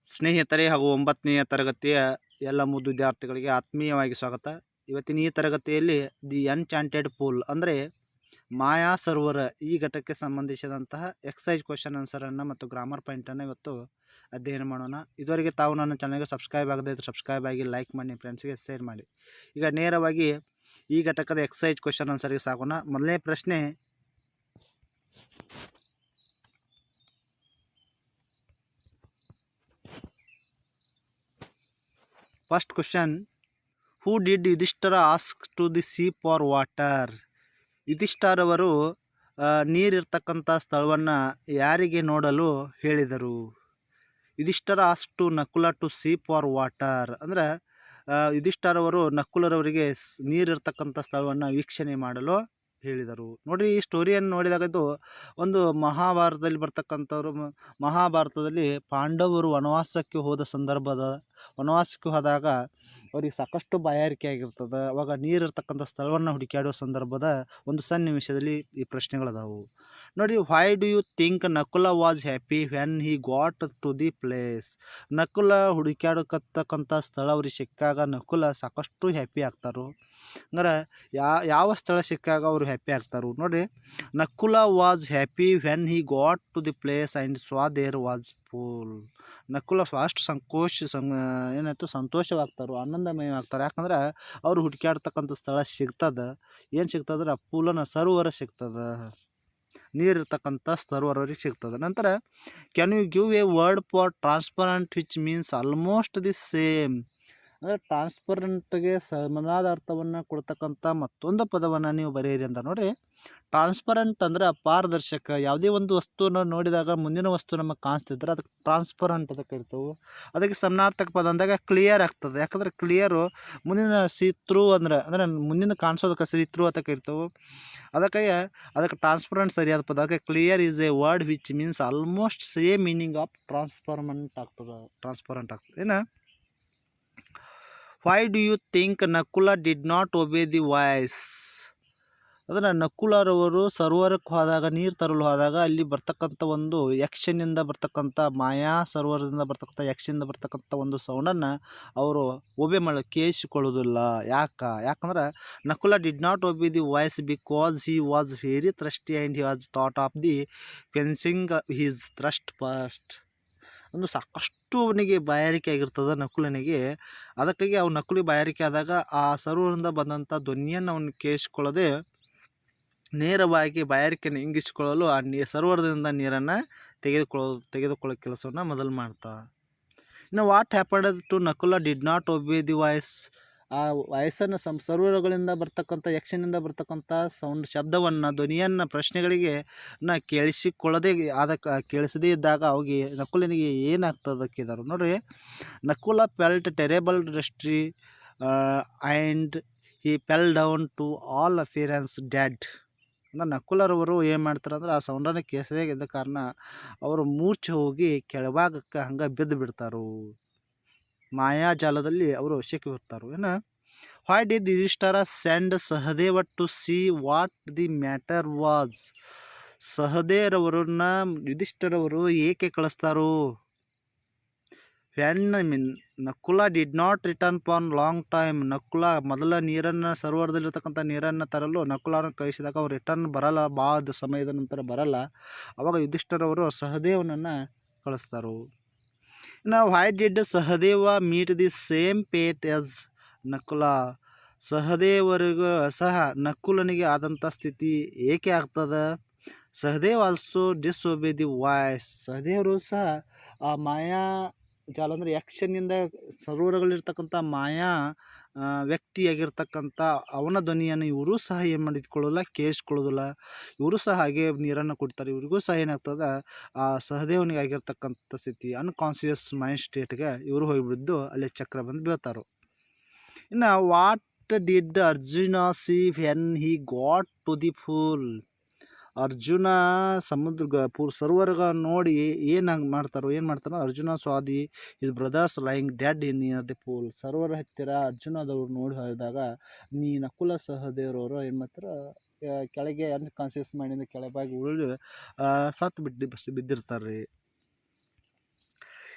ಸ್ನೇಹಿತರೆ ಹಾಗೂ 9ನೇ ತರಗತಿಯ ಎಲ್ಲ ಮುದ್ದು ವಿದ್ಯಾರ್ಥಿಗಳಿಗೆ ಆತ್ಮೀಯವಾಗಿ ಸ್ವಾಗತ. ಇವತ್ತಿನ ಈ ತರಗತಿಯಲ್ಲಿ ದಿ ಎನ್ಚಾಂಟೆಡ್ ಪೂಲ್ ಅಂದರೆ ಮಾಯಾ ಸರೋವರ ಈ ಘಟಕಕ್ಕೆ ಸಂಬಂಧಿಸಿದಂತಹ ಎಕ್ಸೈಸ್ ಕ್ವಶನ್ ಆನ್ಸರನ್ನು ಮತ್ತು ಗ್ರಾಮರ್ ಪಾಯಿಂಟನ್ನು ಇವತ್ತು ಅಧ್ಯಯನ ಮಾಡೋಣ. ಇದುವರೆಗೆ ತಾವು ನನ್ನ ಚಾನಲ್ಗೆ ಸಬ್ಸ್ಕ್ರೈಬ್ ಆಗದೇ ಇದ್ದರೆ ಸಬ್ಸ್ಕ್ರೈಬ್ ಆಗಿ, ಲೈಕ್ ಮಾಡಿ, ಫ್ರೆಂಡ್ಸ್ಗೆ ಶೇರ್ ಮಾಡಿ. ಈಗ ನೇರವಾಗಿ ಈ ಘಟಕದ ಎಕ್ಸೈಸ್ ಕ್ವಶನ್ ಆನ್ಸರ್ಗೆ ಸಾಗೋಣ. ಮೊದಲನೇ ಪ್ರಶ್ನೆ, first question, who did Yudhishthira ask to the see for water? ಯುಧಿಷ್ಠರವರು ನೀರಿರ್ತಕ್ಕಂಥ ಸ್ಥಳವನ್ನು ಯಾರಿಗೆ ನೋಡಲು ಹೇಳಿದರು? Yudhishthira ask to Nakula to see for water ಅಂದರೆ ಯುಧಿಷ್ಠರವರು ನಕುಲರವರಿಗೆ ನೀರಿರ್ತಕ್ಕಂಥ ಸ್ಥಳವನ್ನು ವೀಕ್ಷಣೆ ಮಾಡಲು ಹೇಳಿದರು. ನೋಡಿರಿ, ಈ ಸ್ಟೋರಿಯನ್ನು ನೋಡಿದಾಗ ಇದು ಒಂದು ಮಹಾಭಾರತದಲ್ಲಿ ಬರ್ತಕ್ಕಂಥವ್ರು. ಮಹಾಭಾರತದಲ್ಲಿ ಪಾಂಡವರು ವನವಾಸಕ್ಕೆ ಹೋದಾಗ ಅವ್ರಿಗೆ ಸಾಕಷ್ಟು ಬಾಯಾರಿಕೆ ಆಗಿರ್ತದೆ. ಅವಾಗ ನೀರಿರ್ತಕ್ಕಂಥ ಸ್ಥಳವನ್ನು ಹುಡುಕಾಡೋ ಸಂದರ್ಭದ ಒಂದು ಸನ್ನಿವೇಶದಲ್ಲಿ ಈ ಪ್ರಶ್ನೆಗಳದಾವು. ನೋಡಿ, why do you think Nakula was happy when he got to the place? Nakula ಹುಡುಕಾಡತಕ್ಕಂಥ ಸ್ಥಳ ಅವ್ರಿಗೆ ಸಿಕ್ಕಾಗ ನಕುಲ ಸಾಕಷ್ಟು ಹ್ಯಾಪಿ ಆಗ್ತಾರೋ. ಅಂದ್ರೆ ಯಾವ ಸ್ಥಳ ಸಿಕ್ಕಾಗ ಅವರು ಹ್ಯಾಪಿ ಆಗ್ತಾರೋ. ನೋಡಿ, Nakula was happy when he got to the place and saw there was pool. Nakula fast ಸಂತೋಷವಾಗ್ತಾರೋ, ಆನಂದಮಯವಾಗ್ತಾರೆ. ಯಾಕಂದ್ರೆ ಅವರು ಹುಡುಕಾಡ್ತಕ್ಕಂಥ ಸ್ಥಳ ಸಿಗ್ತದೆ. ಏನು ಸಿಗ್ತದ್ರೆ ಪೂಲನ ಸರೋವರ ಸಿಗ್ತದೆ, ನೀರಿರ್ತಕ್ಕಂಥ ಸರೋವರವ್ರಿಗೆ ಸಿಗ್ತದೆ. ನಂತರ, can you give a word for transparent which means almost the same? ಅಂದರೆ ಟ್ರಾನ್ಸ್ಪರೆಂಟ್ಗೆ ಸಮನಾದ ಅರ್ಥವನ್ನು ಕೊಡ್ತಕ್ಕಂಥ ಮತ್ತೊಂದು ಪದವನ್ನು ನೀವು ಬರೆಯಿರಿ ಅಂತ. ನೋಡಿರಿ, ಟ್ರಾನ್ಸ್ಪರೆಂಟ್ ಅಂದರೆ ಅಪಾರದರ್ಶಕ. ಯಾವುದೇ ಒಂದು ವಸ್ತುವನ್ನು ನೋಡಿದಾಗ ಮುಂದಿನ ವಸ್ತು ನಮಗೆ ಕಾಣಿಸ್ತಿದ್ರೆ ಅದಕ್ಕೆ ಟ್ರಾನ್ಸ್ಪರೆಂಟ್ ಅಂತ ಕರಿತೇವೆ. ಅದಕ್ಕೆ ಸಮನಾರ್ಥಕ ಪದ ಅಂದಾಗ ಕ್ಲಿಯರ್ ಆಗ್ತದೆ. ಯಾಕಂದರೆ ಕ್ಲಿಯರು ಮುಂದಿನ ಸೀತ್ರೂ ಅಂದರೆ ಮುಂದಿನ ಕಾಣಿಸೋದಕ್ಕೆ ಸೀತ್ರೂ ಅಂತ ಕರಿತೇವೆ. ಅದಕ್ಕೆ ಟ್ರಾನ್ಸ್ಪರೆಂಟ್ ಸರಿಯಾದ ಪದ. ಅದಕ್ಕೆ clear is a word which means almost same meaning of transparent ಆಗ್ತದೆ. ಏನು, why do you think Nakula did not obey the voice? ಅಂದರೆ ನಕುಲರವರು ಸರೋವರಕ್ಕೆ ಹೋದಾಗ, ನೀರು ತರಲು ಹೋದಾಗ ಅಲ್ಲಿ ಬರ್ತಕ್ಕಂಥ ಒಂದು ಯಕ್ಷನಿಂದ ಬರ್ತಕ್ಕಂಥ ಮಾಯಾ ಸರೋವರದಿಂದ ಬರ್ತಕ್ಕಂಥ ಯಕ್ಷನಿಂದ ಬರ್ತಕ್ಕಂಥ ಒಂದು ಸೌಂಡನ್ನು ಅವರು ಒಬೆ ಕೇಳಿಸಿಕೊಳ್ಳೋದಿಲ್ಲ. ಯಾಕಂದ್ರೆ Nakula did not obey the voice because he was very thirsty and he was thought of the fencing his thirst first. ಒಂದು ಸಾಕಷ್ಟು ಅವನಿಗೆ ಬಾಯಾರಿಕೆ ಆಗಿರ್ತದೆ ನಕುಲನಿಗೆ. ಅದಕ್ಕಾಗಿ ಅವ್ನು ನಕುಲಿಗೆ ಬಾಯಾರಿಕೆ ಆದಾಗ ಆ ಸರೋವರದಿಂದ ಬಂದಂಥ ಧ್ವನಿಯನ್ನು ಅವನು ಕೇಳಿಸಿಕೊಳ್ಳದೆ ನೇರವಾಗಿ ಬಾಯಾರಿಕೆಯನ್ನು ಇಂಗಿಸಿಕೊಳ್ಳಲು ಆ ಸರೋವರದಿಂದ ನೀರನ್ನು ತೆಗೆದುಕೊಳ್ಳೋ ಕೆಲಸವನ್ನು ಮೊದಲು ಮಾಡ್ತಾ. ಇನ್ನು what happened to Nakula did not obey the voice? ಆ ವಾಯ್ಸನ್ನು ಸರೋವರಗಳಿಂದ ಬರ್ತಕ್ಕಂಥ ಯಕ್ಷನಿಂದ ಬರ್ತಕ್ಕಂಥ ಶಬ್ದವನ್ನು, ಧ್ವನಿಯನ್ನು, ಪ್ರಶ್ನೆಗಳಿಗೆ ಕೇಳಿಸಿಕೊಳ್ಳದೆ ಕೇಳಿಸದೇ ಇದ್ದಾಗ ಅವಿಗೆ ನಕುಲನಿಗೆ ಏನಾಗ್ತದಕ್ಕೆ ಇದ್ದಾರೆ. ನೋಡ್ರಿ, Nakula felt terrible distress and he fell down to all appearance dead. ಅಂದರೆ ನಕುಲರವರು ಏನು ಮಾಡ್ತಾರೆ ಅಂದ್ರೆ ಆ ಸೌಂಡನ್ನು ಕೇಳಿಸದೇ ಇದ್ದ ಕಾರಣ ಅವರು ಮೂರ್ಛೆ ಹೋಗಿ ಕೆಳಭಾಗಕ್ಕೆ ಹಂಗೆ ಬಿದ್ದು ಬಿಡ್ತಾರೋ. ಮಾಯಾಜಾಲದಲ್ಲಿ ಅವರು ಸಿಕ್ಕಿಬಿಡ್ತಾರೆ. ಏನು, why did Yudhishthira send Sahadeva to see what the matter was? ಸಹದೇವರವ್ರನ್ನ ಯುಧಿಷ್ಠರವರು ಏಕೆ ಕಳಿಸ್ತಾರೋ? Nakula did not return for long time. Nakula ಮೊದಲ ನೀರನ್ನು, ಸರೋವರದಲ್ಲಿರ್ತಕ್ಕಂಥ ನೀರನ್ನು ತರಲು ನಕುಲರನ್ನು ಕಳಿಸಿದಾಗ ಅವ್ರು ರಿಟರ್ನ್ ಬರಲ್ಲ, ಭಾಳ ಸಮಯದ ನಂತರ ಬರಲ್ಲ. ಆವಾಗ ಯುಧಿಷ್ಠರವರು ಸಹದೇವನನ್ನು ಕಳಿಸ್ತಾರೆ. ನಾವು why did Sahadeva meet the same fate as Nakula? ಸಹದೇವರಿಗೂ ಸಹ ನಕುಲನಿಗೆ ಆದಂಥ ಸ್ಥಿತಿ ಏಕೆ ಆಗ್ತದೆ? Sahadev also disobey the voice. ಸಹದೇವರು ಸಹ ಆ ಮಾಯಾ ಜಾಲ ಅಂದರೆ ಯಕ್ಷನಿಂದ ಸರೋವರಗಳಿರ್ತಕ್ಕಂಥ ಮಾಯಾ ವ್ಯಕ್ತಿಯಾಗಿರ್ತಕ್ಕಂಥ ಅವನ ಧ್ವನಿಯನ್ನು ಇವರು ಸಹ ಏನು ಮಾಡಿಕೊಳ್ಳಲ್ಲ, ಕೇಳಿಸ್ಕೊಳ್ಳೋದಿಲ್ಲ. ಇವರು ಸಹ ಹಾಗೆ ನೀರನ್ನು ಕುಡಿತಾರೆ. ಇವ್ರಿಗೂ ಸಹ ಏನಾಗ್ತದೆ, ಆ ಸಹದೇವನಿಗೆ ಆಗಿರ್ತಕ್ಕಂಥ ಸ್ಥಿತಿ ಅನ್ಕಾನ್ಸಿಯಸ್ ಮೈಂಡ್ ಸ್ಟೇಟ್ಗೆ ಇವರು ಹೋಗಿಬಿದ್ದು ಅಲ್ಲಿ ಚಕ್ರ ಬಂದು ಬೀಳ್ತಾರೋ. ಇನ್ನು what did Arjuna see when he got to the pool? Arjuna ಸರೋವರಗ ನೋಡಿ ಏನು ಮಾಡ್ತಾರೋ Arjuna saw the his brothers lying dead in near the pool. ಸರೋವರ ಹತ್ತಿರ ಅರ್ಜುನದವ್ರು ನೋಡಿ ಹೋದಾಗ ನಕುಲ ಸಹದೇವರವರು ಏನು ಮಾಡ್ತಾರೆ, ಕೆಳಗೆ ಅನ್ಕಾನ್ಸಿಯಸ್ ಮೈಂಡಿಂದ ಕೆಳಗಾಗಿ ಉಳಿದು ಸತ್ತು ಬಿದ್ದಿರ್ತಾರೆ ರೀ.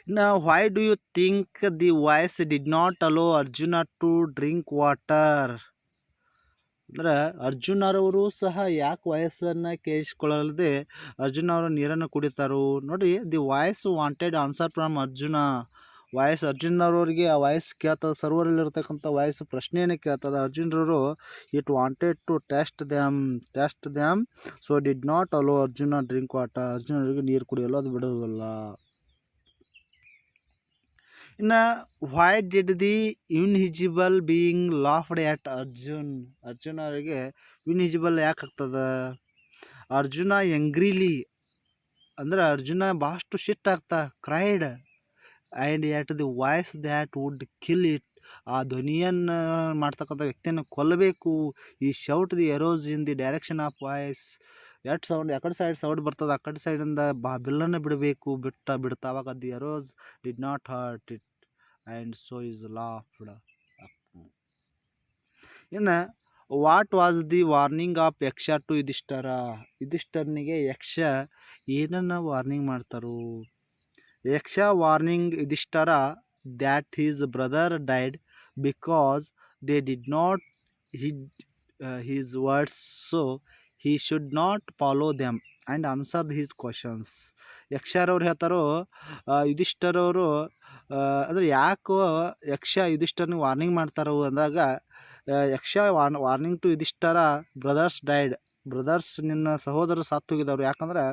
Now, why do you think the voice did not allow Arjuna to drink water? ಅಂದ್ರೆ ಅರ್ಜುನರವರು ಸಹ ಯಾಕೆ ವಯಸ್ಸನ್ನು ಕೇಳಿಸಿಕೊಳ್ಳದೆ ಅರ್ಜುನ ಅವರು ನೀರನ್ನು ಕುಡಿತಾರೋ ನೋಡಿ. The voice wanted answer from Arjuna. Voice ಅರ್ಜುನರವರಿಗೆ ಆ ವಾಯ್ಸ್ ಕೇಳ್ತದೆ, ಸರ್ವರಲ್ಲಿರ್ತಕ್ಕಂಥ ವಾಯ್ಸ್ ಪ್ರಶ್ನೆಯನ್ನು ಕೇಳ್ತದೆ. ಅರ್ಜುನರವರು it wanted to test them so did not allow Arjuna drink water. ಅರ್ಜುನರಿಗೆ ನೀರು ಕುಡಿಯಲು ಅದು ಬಿಡುವುದಿಲ್ಲ. ಇನ್ನು why did the invisible being laughed at Arjun ಅವರಿಗೆ ಇನ್ವಿಜಿಬಲ್ ಯಾಕೆ ಆಗ್ತದೆ? ಅರ್ಜುನ ಎಂಗ್ರಿಲಿ ಅಂದ್ರೆ ಅರ್ಜುನ ಭಾಳಷ್ಟು ಸಿಟ್ಟಾಗ್ತಾ cried and at the voice that would kill it. ಆ ಧ್ವನಿಯನ್ನು ಮಾಡ್ತಕ್ಕಂಥ ವ್ಯಕ್ತಿಯನ್ನು ಕೊಲ್ಲಬೇಕು. ಈ shout the arrows in the direction of voice. At sound ಯಾಕಡೆ ಸೈಡ್ ಸೌಂಡ್ ಬರ್ತದೆ ಆ ಕಡೆ ಸೈಡಿಂದ ಬಿಲ್ಲನ್ನು ಬಿಡಬೇಕು. ಬಿಡ್ತಾ ಅವಾಗ the arrows did not hurt it and so is laughed. ಇನ್ನು what was the warning of Yaksha to ಯುಧಿಷ್ಠರನಿಗೆ ಯಕ್ಷ ಏನನ್ನು ವಾರ್ನಿಂಗ್ ಮಾಡ್ತಾರೋ? Yaksha warning Yudhishthira that his brother died because they did not heed his words so he should not follow them and answer his questions. ಯಕ್ಷರವ್ರು ಹೇಳ್ತಾರೋ ಯುಧಿಷ್ಠರವರು ಅಂದರೆ ಯಾಕೋ ಯಕ್ಷ ಯುಧಿಷ್ಠರನಿಗೆ warning ಮಾಡ್ತಾರೋ ಅಂದಾಗ Yaksha warning to Yudhishthira brothers died. Brothers ನಿನ್ನ ಸಹೋದರರು ಸತ್ತು ಹೋಗಿದ್ದವರು. ಯಾಕಂದ್ರೆ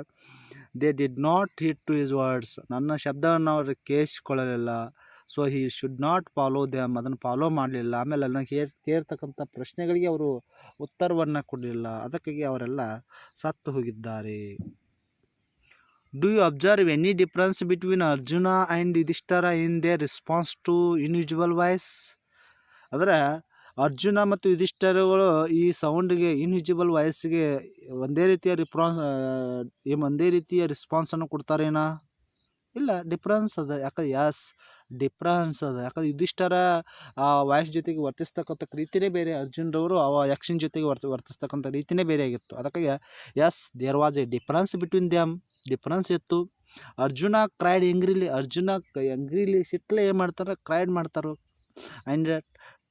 they did not hit to his words. ನನ್ನ ಶಬ್ದವನ್ನು ಅವರು ಕೇಳಿಸಿಕೊಳ್ಳಲಿಲ್ಲ. So he should not follow them, ಅದನ್ನು ಫಾಲೋ ಮಾಡಲಿಲ್ಲ. ಆಮೇಲೆ ನನಗೆ ಕೇಳ್ತಕ್ಕಂಥ ಪ್ರಶ್ನೆಗಳಿಗೆ ಅವರು ಉತ್ತರವನ್ನು ಕೊಡಲಿಲ್ಲ. ಅದಕ್ಕಾಗಿ ಅವರೆಲ್ಲ ಸತ್ತು ಹೋಗಿದ್ದಾರೆ. Do you observe any difference between Arjuna and Yudhishthira in their response to invisible voice? ಅಂದರೆ ಅರ್ಜುನ ಮತ್ತು ಯುಧಿಷ್ಠರಗಳು ಈ ಸೌಂಡ್ಗೆ ಇನ್ವಿಜಿಬಲ್ ವಾಯ್ಸ್ಗೆ ಒಂದೇ ರೀತಿಯ ರೆಸ್ಪಾನ್ಸನ್ನು ಕೊಡ್ತಾರೇನಾ? ಇಲ್ಲ, ಡಿಫ್ರೆನ್ಸ್ ಅದ. ಯಾಕಂದ್ರೆ ಡಿಫ್ರೆನ್ಸ್ ಅದ. ಯಾಕಂದ್ರೆ ಯುಧಿಷ್ಠರ ಆ ವಾಯ್ಸ್ ಜೊತೆಗೆ ವರ್ತಿಸ್ತಕ್ಕಂಥ ರೀತಿಯೇ ಬೇರೆ, ಅರ್ಜುನರವರು ಆ ಯಕ್ಷನ್ ಜೊತೆಗೆ ವರ್ತಿಸ್ತಕ್ಕಂಥ ರೀತಿಯೇ ಬೇರೆ ಆಗಿತ್ತು. ಅದಕ್ಕಾಗಿ there was a difference between them. Difference ಇತ್ತು. ಅರ್ಜುನ ಕ್ರೈಡ್ ಎಂಗ್ರಿಲಿ ಸಿಟ್ಲೆ ಏನು ಮಾಡ್ತಾರೆ, ಕ್ರೈಡ್ ಮಾಡ್ತಾರೆ. ಆ್ಯಂಡ್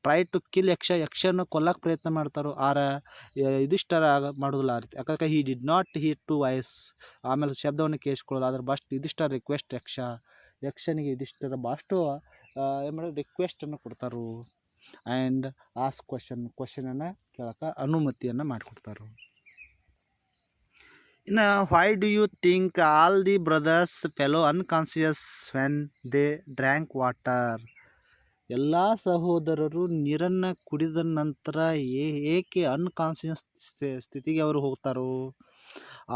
ಟ್ರೈ ಟು ಕಿಲ್ ಯಕ್ಷನ ಕೊಲ್ಲಕ್ಕೆ ಪ್ರಯತ್ನ ಮಾಡ್ತಾರೋ. ಯುಧಿಷ್ಠರ ಮಾಡೋದಿಲ್ಲ ಆ ರೀತಿ. ಯಾಕಂದ್ರೆ he did not heed to voice. ಆಮೇಲೆ ಶಬ್ದವನ್ನು ಕೇಳಿಸ್ಕೊಳ್ಳೋದು. ಅದ್ರ ಭಾಳಷ್ಟು ಯುಧಿಷ್ಠರ ರಿಕ್ವೆಸ್ಟ್ ಯಕ್ಷನಿಗೆ ಯುಧಿಷ್ಠರ ಭಾಳಷ್ಟು ಏನು ಮಾಡೋದು ರಿಕ್ವೆಸ್ಟನ್ನು ಕೊಡ್ತಾರೋ. ಆ್ಯಂಡ್ ಕ್ವಶನನ್ನು ಕೇಳೋಕೆ ಅನುಮತಿಯನ್ನು ಮಾಡಿಕೊಡ್ತಾರೆ. ಇನ್ನು why do you think all the brothers fellow unconscious when they drank water? ಎಲ್ಲ ಸಹೋದರರು ನೀರನ್ನು ಕುಡಿದ ನಂತರ ಏಕೆ ಅನ್ಕಾನ್ಸಿಯಸ್ ಸ್ಥಿತಿಗೆ ಅವರು ಹೋಗ್ತಾರೋ?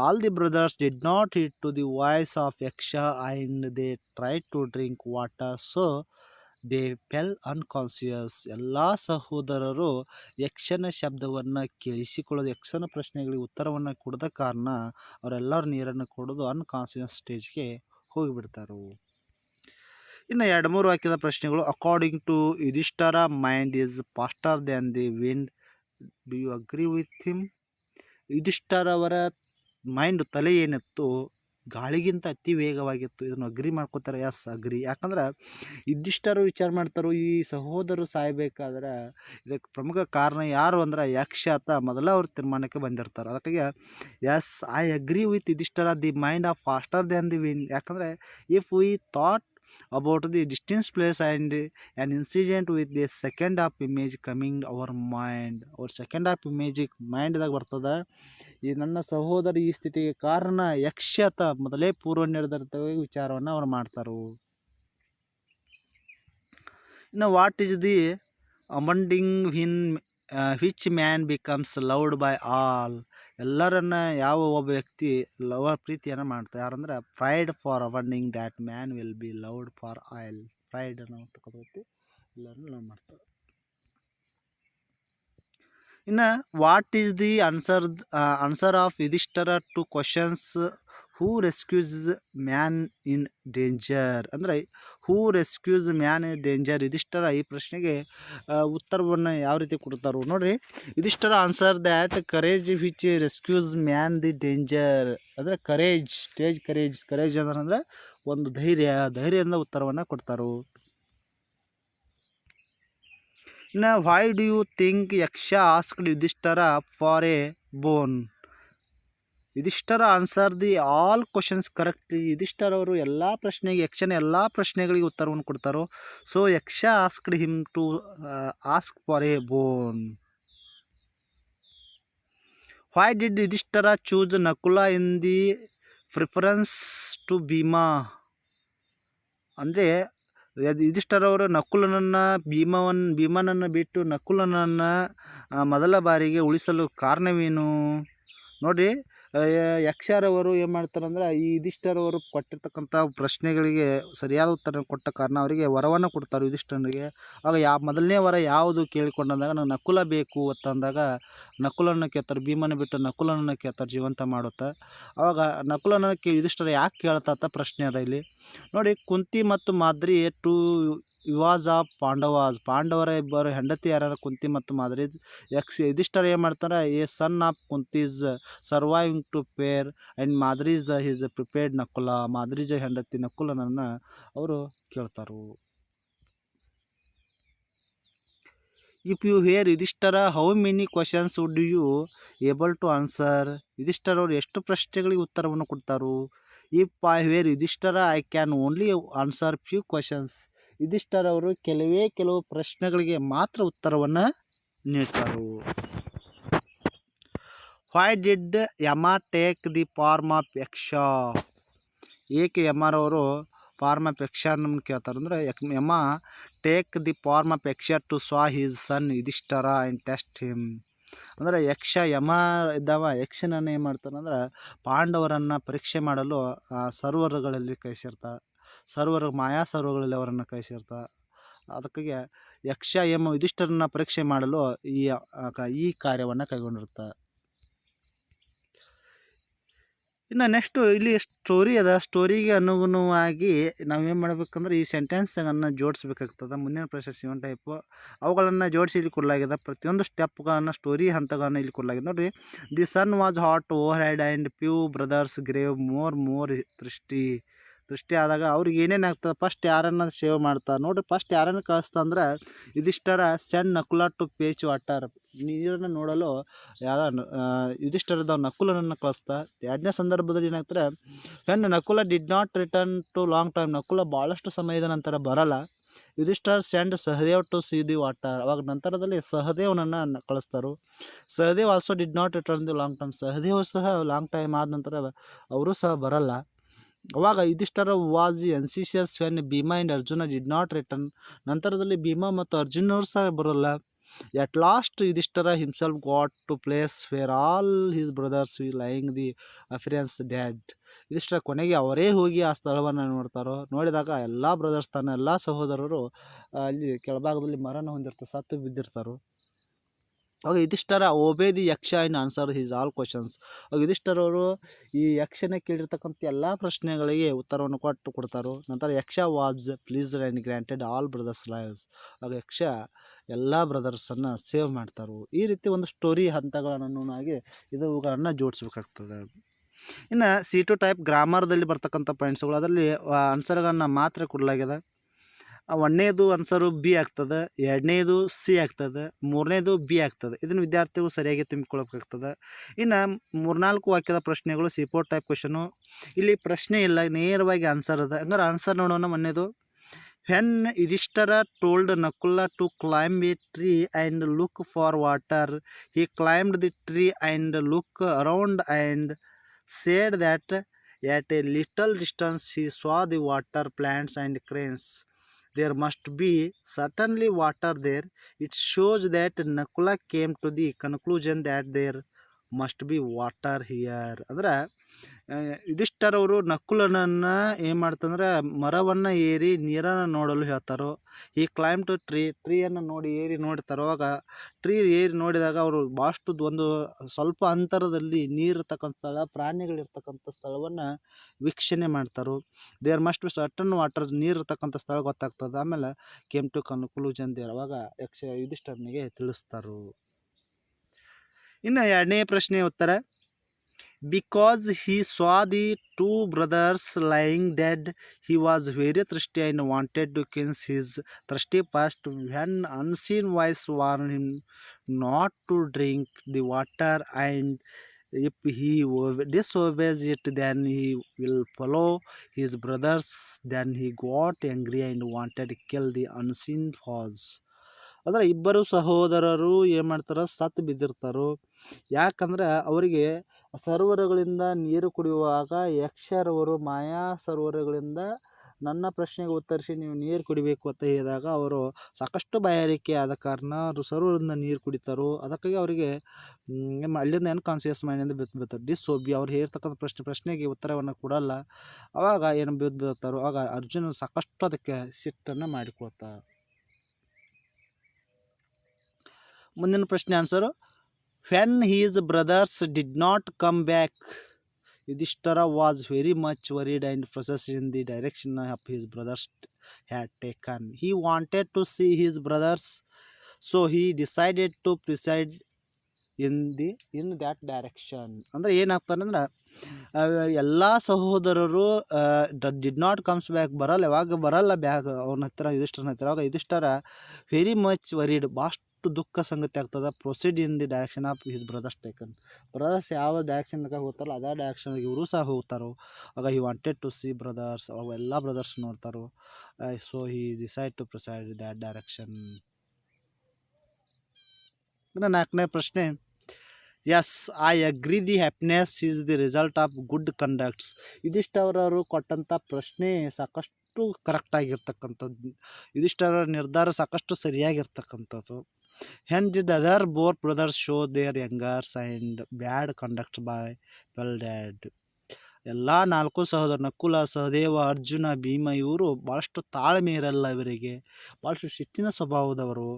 All the brothers did not hit to the voice of Yaksha and they try to drink water so they fell unconscious. ಎಲ್ಲ ಸಹೋದರರು ಯಕ್ಷನ ಶಬ್ದವನ್ನು ಕೇಳಿಸಿಕೊಳ್ಳೋದು, ಯಕ್ಷನ ಪ್ರಶ್ನೆಗಳಿಗೆ ಉತ್ತರವನ್ನು ಕೊಡದ ಕಾರಣ ಅವರೆಲ್ಲರೂ ನೀರನ್ನು ಕುಡಿದು ಅನ್ಕಾನ್ಸಿಯಸ್ ಸ್ಟೇಜ್ಗೆ ಹೋಗಿಬಿಡ್ತಾರೆ. ಇನ್ನು 2-3 ವಾಕ್ಯದ ಪ್ರಶ್ನೆಗಳು. According to Yudhishthira mind is faster than the wind. Do you agree with him? ಯುಧಿಷ್ಠರವರ ಮೈಂಡ್ ತಲೆ ಏನಿತ್ತು ಗಾಳಿಗಿಂತ ಅತಿ ವೇಗವಾಗಿತ್ತು. ಇದನ್ನು ಅಗ್ರಿ ಮಾಡ್ಕೋತಾರೆ? Yes, agree. ಯಾಕಂದ್ರೆ ಯುಧಿಷ್ಠರು ವಿಚಾರ ಮಾಡ್ತಾರೋ ಈ ಸಹೋದರರು ಸಾಯಬೇಕಾದ್ರೆ ಇದಕ್ಕೆ ಪ್ರಮುಖ ಕಾರಣ ಯಾರು ಅಂದ್ರೆ ಯಕ್ಷ ಅಂತ ಮೊದಲ ಅವ್ರ ತೀರ್ಮಾನಕ್ಕೆ ಬಂದಿರ್ತಾರೆ. ಅದಕ್ಕಾಗಿ yes, I agree with Yudhishthira the mind of faster than the wind. ಯಾಕಂದರೆ if we thought about the distance place and an incident with the second of image coming our mind. ಅವ್ರ ಸೆಕೆಂಡ್ ಆಫ್ ಇಮೇಜಿಗೆ ಮೈಂಡ್ದಾಗ ಬರ್ತದೆ. ಈ ನನ್ನ ಸಹೋದರ ಈ ಸ್ಥಿತಿಗೆ ಕಾರಣ ಯಕ್ಷತ ಮೊದಲೇ ಪೂರ್ವ ನಿರ್ಧರಿತ ವಿಚಾರವನ್ನು ಅವ್ರು ಮಾಡ್ತಾರೆ. ಇನ್ನು what is the abandoning which man becomes loved by all? ಎಲ್ಲರನ್ನ ಯಾವ ಒಬ್ಬ ವ್ಯಕ್ತಿ ಪ್ರೀತಿಯನ್ನು ಮಾಡ್ತಾರೆ? ಯಾರಂದ್ರೆ pride for abandoning that man will be loved for all. Pride ಅನ್ನೋ ವ್ಯಕ್ತಿ ಎಲ್ಲರನ್ನೂ ಲವ್ ಮಾಡ್ತಾರೆ. ಇನ್ನು what is the answer of Yudhishthira to questions who rescues man in danger? ಅಂದರೆ who rescues man in danger? Yudhishthira ಈ ಪ್ರಶ್ನೆಗೆ ಉತ್ತರವನ್ನು ಯಾವ ರೀತಿ ಕೊಡ್ತಾರೋ ನೋಡಿರಿ. Yudhishthira answer that courage which rescues man the danger. ಅಂದರೆ ಕರೇಜ್ ಅಂದ್ರೆ ಒಂದು ಧೈರ್ಯದಿಂದ ಉತ್ತರವನ್ನು ಕೊಡ್ತಾರೆ. ಇನ್ನು ವೈ ಡು ಯು ಥಿಂಕ್ ಯಕ್ಷ asked Yudhishthira for a bone? Yudhishthira answer the all questions correctly. Yudhishthira ಅವರು ಎಲ್ಲ ಪ್ರಶ್ನೆಗೆ ಯಕ್ಷನ ಎಲ್ಲ ಪ್ರಶ್ನೆಗಳಿಗೆ ಉತ್ತರವನ್ನು ಕೊಡ್ತಾರೋ. So Yaksha asked him to ask for a boon. Why did Yudhishthira choose Nakula in the preference to Bhima? ಅಂದರೆ ಯುಧಿಷ್ಠರವರು ನಕುಲನನ್ನು ಭೀಮನನ್ನು ಬಿಟ್ಟು ನಕುಲನನ್ನು ಮೊದಲ ಬಾರಿಗೆ ಉಳಿಸಲು ಕಾರಣವೇನು? ನೋಡಿ, ಯಕ್ಷರವರು ಏನು ಮಾಡ್ತಾರಂದ್ರೆ ಈ ಯುಧಿಷ್ಠರವರು ಕೊಟ್ಟಿರ್ತಕ್ಕಂಥ ಪ್ರಶ್ನೆಗಳಿಗೆ ಸರಿಯಾದ ಉತ್ತರ ಕೊಟ್ಟ ಕಾರಣ ಅವರಿಗೆ ವರವನ್ನು ಕೊಡ್ತಾರೆ ಯುಧಿಷ್ಠರನಿಗೆ. ಆಗ ಮೊದಲನೇ ವರ ಯಾವುದು ಕೇಳಿಕೊಂಡಂದಾಗ ನಾನು ನಕುಲ ಬೇಕು ಅಂತಂದಾಗ ನಕುಲನ ಕೇಳ್ತಾರೆ. ಭೀಮನ ಬಿಟ್ಟು ನಕುಲನನ್ನು ಕೇಳ್ತಾರೆ ಜೀವಂತ ಮಾಡುತ್ತಾ. ಆವಾಗ ನಕುಲನ ಯುಧಿಷ್ಠರ ಯಾಕೆ ಕೇಳ್ತಾ ಪ್ರಶ್ನೆ ಅದ ಇಲ್ಲಿ ನೋಡಿ. ಕುಂತಿ ಮತ್ತು ಮಾದ್ರಿ ಟು ವಿವಾಜ್ ಆಫ್ ಪಾಂಡವರ ಇಬ್ಬರು ಹೆಂಡತಿ ಯಾರು? ಕುಂತಿ ಮತ್ತು ಮಾದ್ರಿ. ಯುಧಿಷ್ಠರ ಏನು ಮಾಡ್ತಾರೆ? A son of Kunti's surviving to pair and Madri's is prepared Nakula. ಮಾದ್ರೀಜ ಹೆಂಡತಿ ನಕುಲನನ್ನು ಅವರು ಕೇಳ್ತಾರೆ. If you hear Yudhishthira how many questions would you able to answer? ಯುಧಿಷ್ಠರವರು ಎಷ್ಟು ಪ್ರಶ್ನೆಗಳಿಗೆ ಉತ್ತರವನ್ನು ಕೊಡ್ತಾರೋ. If I hear Yudhishthira I can only answer few questions. ಯುಧಿಷ್ಠರವರು ಕೆಲವು ಪ್ರಶ್ನೆಗಳಿಗೆ ಮಾತ್ರ ಉತ್ತರವನ್ನು ನೀಡ್ತಾರೆ. Why did Yama take the form of Yaksha? ಏಕೆ ಯಮರವರು ಫಾರ್ಮ್ ಆಫ್ ಯಕ್ಷ ನಮ್ಮನ್ನು ಕೇಳ್ತಾರೆ ಅಂದರೆ ಯಮ take the form of Yaksha to saw his son Yudhishthira and test him. ಅಂದರೆ ಯಮ ಇದ್ದಾವ ಯಕ್ಷನನ್ನು ಏನು ಮಾಡ್ತಾನೆ ಅಂದ್ರೆ ಪಾಂಡವರನ್ನು ಪರೀಕ್ಷೆ ಮಾಡಲು ಸರ್ವರ್ಗಳಲ್ಲಿ ಕಳಿಸಿರ್ತಾರೆ. ಮಾಯಾ ಸರ್ವಗಳಲ್ಲಿ ಅವರನ್ನು ಕಳಿಸಿರ್ತಾರೆ. ಅದಕ್ಕಾಗಿ ಯಕ್ಷ ಯುಧಿಷ್ಠರನ್ನ ಪರೀಕ್ಷೆ ಮಾಡಲು ಈ ಕಾರ್ಯವನ್ನು ಕೈಗೊಂಡಿರುತ್ತೆ. ಇನ್ನು ನೆಕ್ಸ್ಟು ಇಲ್ಲಿ ಸ್ಟೋರಿ ಅದ. ಸ್ಟೋರಿಗೆ ಅನುಗುಣವಾಗಿ ನಾವೇನು ಮಾಡಬೇಕಂದ್ರೆ ಈ ಸೆಂಟೆನ್ಸನ್ನು ಜೋಡಿಸ್ಬೇಕಾಗ್ತದೆ. ಮುಂದಿನ ಪ್ರಶ್ನೆ 7 ಟೈಪು ಅವುಗಳನ್ನು ಜೋಡಿಸಿ ಇಲ್ಲಿ ಕೊಡಲಾಗಿದೆ. ಪ್ರತಿಯೊಂದು ಸ್ಟೆಪ್ಗಳನ್ನು ಸ್ಟೋರಿ ಹಂತಗಳನ್ನು ಇಲ್ಲಿ ಕೊಡಲಾಗಿದೆ. ನೋಡಿರಿ, the sun was hot overhead and few brothers grew more ದೃಷ್ಟಿ ಆದಾಗ ಅವ್ರಿಗೆ ಏನೇನಾಗ್ತದೆ? ಫಸ್ಟ್ ಯಾರನ್ನು ಸೇವ್ ಮಾಡ್ತಾರೆ ನೋಡಿರಿ. ಫಸ್ಟ್ ಯಾರನ್ನು ಕಳಿಸ್ತಾ ಅಂದ್ರೆ Yudhishthira send Nakula to fetch water. ನೀರನ್ನು ನೋಡಲು ಯುಧಿಷ್ಠರದ ನಕುಲನನ್ನು ಕಳಿಸ್ತಾ. ಎರಡನೇ ಸಂದರ್ಭದಲ್ಲಿ ಏನಾಗ್ತಾರೆ? When Nakula did not return to long time. Nakula ಭಾಳಷ್ಟು ಸಮಯದ ನಂತರ ಬರಲ್ಲ. Yudhishthir send Sahadev to see the water. ಅವಾಗ ನಂತರದಲ್ಲಿ ಸಹದೇವನನ್ನು ಕಳಿಸ್ತಾರೆ. Sahadev also did not return the long time. Sahadev ಸಹ ಲಾಂಗ್ ಟೈಮ್ ಆದ ನಂತರ ಅವರು ಸಹ ಬರಲ್ಲ. ಅವಾಗ Yudhishthira was anxious when Bhima and Arjuna did not return. ನಂತರದಲ್ಲಿ ಭೀಮಾ ಮತ್ತು ಅರ್ಜುನವರು ಸಹ ಬರೋಲ್ಲ. At last Yudhishthira himself got to place where all his brothers lying the appearance dead. Yudhishthira ಕೊನೆಗೆ ಅವರೇ ಹೋಗಿ ಆ ಸ್ಥಳವನ್ನು ನೋಡ್ತಾರೋ. ನೋಡಿದಾಗ ಎಲ್ಲ ಬ್ರದರ್ಸ್ ತನ್ನ ಎಲ್ಲ ಸಹೋದರರು ಅಲ್ಲಿ ಕೆಳಭಾಗದಲ್ಲಿ ಮರಣ ಹೊಂದಿರ್ತಾರೆ, ಸತ್ತು ಬಿದ್ದಿರ್ತಾರೋ. ಆಗ ಯುಧಿಷ್ಠರ ಓಬೇ ದಿ ಯಕ್ಷ in answer his all questions. ಆಗ ಯುಧಿಷ್ಠರವರು ಈ ಯಕ್ಷನ ಕೇಳಿರ್ತಕ್ಕಂಥ ಎಲ್ಲ ಪ್ರಶ್ನೆಗಳಿಗೆ ಉತ್ತರವನ್ನು ಕೊಡ್ತಾರೋ. ನಂತರ ಯಕ್ಷ was pleased and granted all brothers lives. ಆಗ ಯಕ್ಷ ಎಲ್ಲ ಬ್ರದರ್ಸನ್ನು ಸೇವ್ ಮಾಡ್ತಾರೆ. ಈ ರೀತಿ ಒಂದು ಸ್ಟೋರಿ ಹಂತಗಳನ್ನು ಇವುಗಳನ್ನು ಜೋಡಿಸ್ಬೇಕಾಗ್ತದೆ. ಇನ್ನು C2 ಟೈಪ್ ಗ್ರಾಮರ್ದಲ್ಲಿ ಬರ್ತಕ್ಕಂಥ ಪಾಯಿಂಟ್ಸ್ಗಳು, ಅದರಲ್ಲಿ ಆನ್ಸರ್ಗಳನ್ನು ಮಾತ್ರ ಕೊಡಲಾಗಿದೆ. ಒಂದನೇದು ಆನ್ಸರು ಬಿ ಆಗ್ತದೆ, ಎರಡನೇದು ಸಿ ಆಗ್ತದೆ, ಮೂರನೇದು ಬಿ ಆಗ್ತದೆ. ಇದನ್ನು ವಿದ್ಯಾರ್ಥಿಗಳು ಸರಿಯಾಗಿ ತುಂಬಿಕೊಳ್ಬೇಕಾಗ್ತದೆ. ಇನ್ನು 3-4 ವಾಕ್ಯದ ಪ್ರಶ್ನೆಗಳು C4 ಟೈಪ್ ಕ್ವಶನು. ಇಲ್ಲಿ ಪ್ರಶ್ನೆ ಇಲ್ಲ, ನೇರವಾಗಿ ಆನ್ಸರ್ ಅದ. ಹಂಗಾರೆ ಆನ್ಸರ್ ನೋಡೋಣ. ಮೊನ್ನೇದು, when Yudhishthira told Nakula to climb a tree and look for water, he climbed the tree and look around and said that at a little distance he saw the water plants and cranes. There must be certainly water there. It shows that Nakula came to the conclusion that there must be water here. ಅಂದ್ರೆ ಯುಧಿಷ್ಠರವರು ನಕುಲನನ್ನು ಏನು ಮಾಡ್ತಂದ್ರೆ ಮರವನ್ನು ಏರಿ ನೀರನ್ನು ನೋಡಲು ಹೇಳ್ತಾರೋ. ಈ claim to ಟ್ರೀಯನ್ನು ಏರಿ ನೋಡ್ತಾರೋ. ಅವಾಗ ಟ್ರೀ ಏರಿ ನೋಡಿದಾಗ ಅವರು ಭಾಳಷ್ಟು ಒಂದು ಸ್ವಲ್ಪ ಅಂತರದಲ್ಲಿ ನೀರಿರ್ತಕ್ಕಂಥ ಸ್ಥಳ, ಪ್ರಾಣಿಗಳಿರ್ತಕ್ಕಂಥ ಸ್ಥಳವನ್ನು ವೀಕ್ಷಣೆ ಮಾಡ್ತಾರೋ. There must be certain water, ನೀರಿರ್ತಕ್ಕಂಥ ಸ್ಥಳ ಗೊತ್ತಾಗ್ತದೆ. ಆಮೇಲೆ ಕೇಮ್ ಟು ಕನ್ಕ್ಲೂಷನ್ ದೇರ್, ಅವಾಗ ಯುಧಿಷ್ಠರನಿಗೆ ತಿಳಿಸ್ತಾರೋ. ಇನ್ನು ಎರಡನೇ ಪ್ರಶ್ನೆ ಉತ್ತರ, Because he saw the two brothers lying dead, he was very thirsty and wanted to quench his thirsty past. When unseen voice warned him not to drink the water, and if he disobeys it, then he will follow his brothers. Then he got angry and wanted to kill the unseen cause. ಅಂದ್ರೆ ಇಬ್ಬರು ಸಹೋದರರು ಏನು ಮಾಡ್ತಾರೆ, ಸತ್ತು ಬಿದ್ದಿರ್ತಾರೋ. ಯಾಕಂದ್ರೆ ಅವರಿಗೆ ಸರೋವರಗಳಿಂದ ನೀರು ಕುಡಿಯುವಾಗ ಯಕ್ಷರವರು ಮಾಯಾ ಸರೋವರಗಳಿಂದ ನನ್ನ ಪ್ರಶ್ನೆಗೆ ಉತ್ತರಿಸಿ ನೀವು ನೀರು ಕುಡಿಬೇಕು ಅಂತ ಹೇಳಿದಾಗ ಅವರು ಸಾಕಷ್ಟು ಬಾಯಾರಿಕೆ ಆದ ಕಾರಣ ಅವರು ಸರೋವರದಿಂದ ನೀರು ಕುಡಿತಾರೋ. ಅದಕ್ಕಾಗಿ ಅವರಿಗೆ ಅಲ್ಲಿಂದ ಏನು ಕಾನ್ಸಿಯಸ್ ಮೈಂಡಿಂದ ಬಿತ್ತು ಡಿಸ್ಸೋಬಿ ಅವ್ರು ಹೇಳ್ತಕ್ಕಂಥ ಪ್ರಶ್ನೆಗೆ ಉತ್ತರವನ್ನು ಕೊಡಲ್ಲ. ಅವಾಗ ಏನು ಬಿದ್ದಾರೋ ಆಗ ಅರ್ಜುನ ಸಾಕಷ್ಟು ಅದಕ್ಕೆ ಸಿಟ್ಟನ್ನು ಮಾಡಿಕೊಳ್ತಾರೆ. ಮುಂದಿನ ಪ್ರಶ್ನೆ answer, when his brothers did not come back, Yudhishthira was very much worried and processed in the direction of his brothers had taken. He wanted to see his brothers, so he decided to proceed in that direction. ಅಂದರೆ ಏನಾಗ್ತಾನೆ ಅಂದ್ರೆ ಎಲ್ಲ ಸಹೋದರರು did not comes back, ಬರಲ್ಲ, ಯಾವಾಗ ಬರಲ್ಲ bag ಅವನ ಹತ್ರ, ಯುಧಿಷ್ಠಿರನ ಹತ್ರ. ಆವಾಗ ಯುಧಿಷ್ಠಿರ ವೆರಿ ಮಚ್ ವರಿಡ್, ಭಾಳಷ್ಟು ದುಃಖ ಸಂಗತಿ ಆಗ್ತದೆ. Proceed in the direction of his brothers taken. Brothers ಯಾವ ಡೈರೆಕ್ಷನ್ಗೆ ಹೋಗ್ತಾರೋ ಅದೇ ಡೈರೆಕ್ಷನ್ಗೆ ಇವರು ಸಹ ಹೋಗ್ತಾರೋ. ಆಗ he wanted to see brothers, ಅವೆಲ್ಲ ಬ್ರದರ್ಸ್ ನೋಡ್ತಾರೋ. So he decide to proceed that direction. ಇನ್ನು 4ನೇ ಪ್ರಶ್ನೆ, yes I agree the happiness is the result of good conducts. ಯುಧಿಷ್ಠಿರರು ಕೊಟ್ಟಂಥ ಪ್ರಶ್ನೆ ಸಾಕಷ್ಟು ಕರೆಕ್ಟಾಗಿರ್ತಕ್ಕಂಥದ್ದು, ಯುಧಿಷ್ಠಿರರ ನಿರ್ಧಾರ ಸಾಕಷ್ಟು ಸರಿಯಾಗಿರ್ತಕ್ಕಂಥದ್ದು. Then did other four brothers show their youngers and bad conducts by well dad. ಎಲ್ಲ 4 ಸಹೋದರ ನಕುಲ, ಸಹದೇವ, ಅರ್ಜುನ, ಭೀಮ ಇವರು ಭಾಳಷ್ಟು ತಾಳ್ಮೆ ಇರಲ್ಲ ಇವರಿಗೆ, ಭಾಳಷ್ಟು ಶಿಸ್ತಿನ ಸ್ವಭಾವದವರು.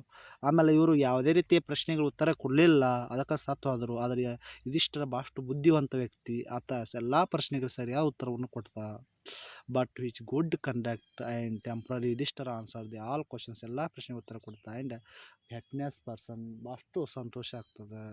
ಆಮೇಲೆ ಇವರು ಯಾವುದೇ ರೀತಿಯ ಪ್ರಶ್ನೆಗಳು ಉತ್ತರ ಕೊಡಲಿಲ್ಲ, ಅದಕ್ಕೆ ಸತ್ತು ಹೋದರು. ಆದರೆ ಯುಧಿಷ್ಠಿರ ಭಾಳಷ್ಟು ಬುದ್ಧಿವಂತ ವ್ಯಕ್ತಿ, ಆತ ಎಲ್ಲ ಪ್ರಶ್ನೆಗಳಿಗೆ ಸರಿಯಾದ ಉತ್ತರವನ್ನು ಕೊಡ್ತಾ. But which good conduct and temporary Yudhishthira answer the all questions, ಎಲ್ಲ ಪ್ರಶ್ನೆಗೆ ಉತ್ತರ ಕೊಡ್ತಾ. ಆ್ಯಂಡ್ ಹ್ಯಾಪಿನೆಸ್ ಪರ್ಸನ್, ಭಾಳಷ್ಟು ಸಂತೋಷ ಆಗ್ತದೆ.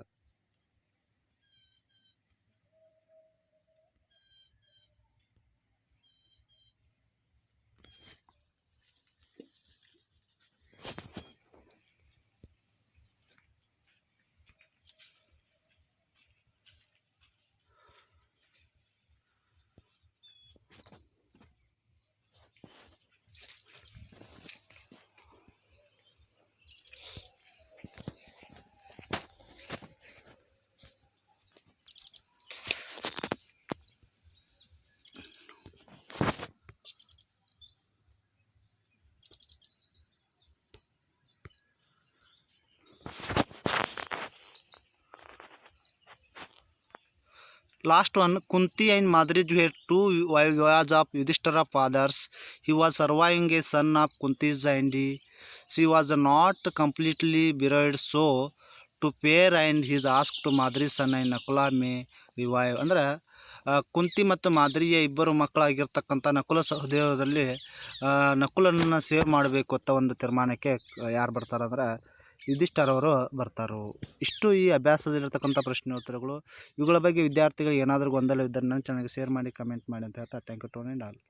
Last one, Kunti and Madrid were two wives of Yudhishthira fathers. He was surviving a son of Kunti's, and she was not completely buried, so to pair and he asked to Madri's son and Nakula may revive. ಅಂದರೆ ಕುಂತಿ ಮತ್ತು ಮಾದ್ರಿಯ ಇಬ್ಬರು ಮಕ್ಕಳಾಗಿರ್ತಕ್ಕಂಥ Nakula ಸಹದೇವದಲ್ಲಿ ನಕುಲನನ್ನು save ಮಾಡಬೇಕು ಅಂತ ಒಂದು ತೀರ್ಮಾನಕ್ಕೆ ಯಾರು ಬರ್ತಾರಂದ್ರೆ ಯುಧಿಷ್ಠಿರವರು ಬರ್ತಾರೋ. ಇಷ್ಟು ಈ ಅಭ್ಯಾಸದಲ್ಲಿರ್ತಕ್ಕಂಥ ಪ್ರಶ್ನೆ ಉತ್ತರಗಳು. ಇವುಗಳ ಬಗ್ಗೆ ವಿದ್ಯಾರ್ಥಿಗಳು ಏನಾದರೂ ಗೊಂದಲ ಇದ್ದರೆ ನನ್ನ ಚಾನಲ್ಗೆ ಶೇರ್ ಮಾಡಿ, ಕಮೆಂಟ್ ಮಾಡಿ ಅಂತ ಹೇಳ್ತಾ ಥ್ಯಾಂಕ್ ಯು ಟು ಆಲ್.